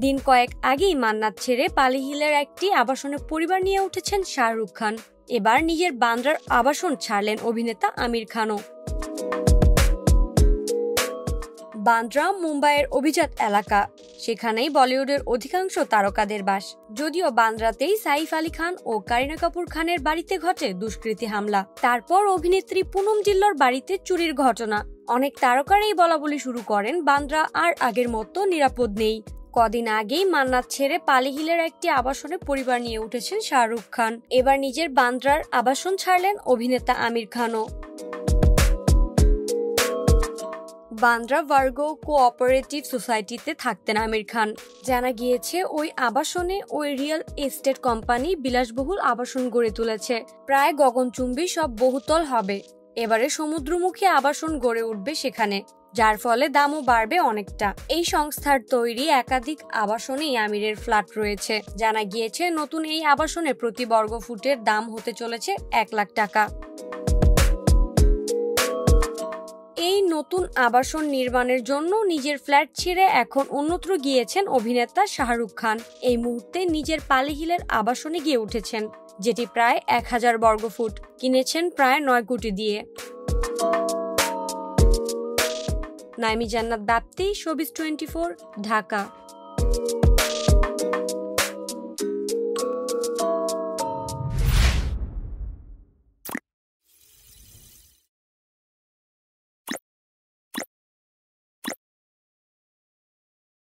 দিন কয়েক আগেই মান্নাত ছেড়ে পালি হিলের একটি আবাসনে পরিবার নিয়ে উঠেছেন শাহরুখ খান। এবার নিজের বান্দ্রার আবাসন ছাড়লেন অভিনেতা আমির খানও। বান্দ্রা মুম্বাইয়ের অভিজাত এলাকা, সেখানেই বলিউডের অধিকাংশ তারকাদের বাস। যদিও বান্দ্রাতেই সাইফ আলী খান ও কারিনা কাপুর খানের বাড়িতে ঘটে দুষ্কৃতী হামলা, তারপর অভিনেত্রী পুনম জিল্লর বাড়িতে চুরির ঘটনা। অনেক তারকারাই বলাবলি শুরু করেন বান্দ্রা আর আগের মতো নিরাপদ নেই। কদিন আগেই মান্নাত ছেড়ে পালি হিলের একটি আবাসনে পরিবার নিয়ে উঠেছেন শাহরুখ খান। এবার নিজের বান্দ্রার আবাসন ছাড়লেন অভিনেতা আমির খানও। বান্দ্রা ভার্গো কোঅপারেটিভ সোসাইটিতে থাকতেন আমির খান। জানা গিয়েছে ওই আবাসনে ওই রিয়েল এস্টেট কোম্পানি বিলাসবহুল আবাসন গড়ে তুলেছে। প্রায় গগনচুম্বী সব বহুতল হবে। এবারে সমুদ্রমুখী আবাসন গড়ে উঠবে সেখানে, যার ফলে দামও বাড়বে অনেকটা। এই সংস্থার তৈরি একাধিক আবাসনেই আমিরের ফ্ল্যাট রয়েছে। জানা গিয়েছে নতুন এই আবাসনে প্রতি বর্গ ফুটের দাম হতে চলেছে 1 লাখ টাকা। এই নতুন আবাসন নির্মাণের জন্য নিজের ফ্ল্যাট ছেড়ে এখন অন্যত্র গিয়েছেন অভিনেতা শাহরুখ খান। এই মুহূর্তে নিজের পালি হিলের আবাসনে গিয়ে উঠেছেন, যেটি প্রায় 1000 বর্গফুট, কিনেছেন প্রায় 9 কোটি দিয়ে। নাইমি জান্নাত দাপ্তি, শোবিজ 24, ঢাকা।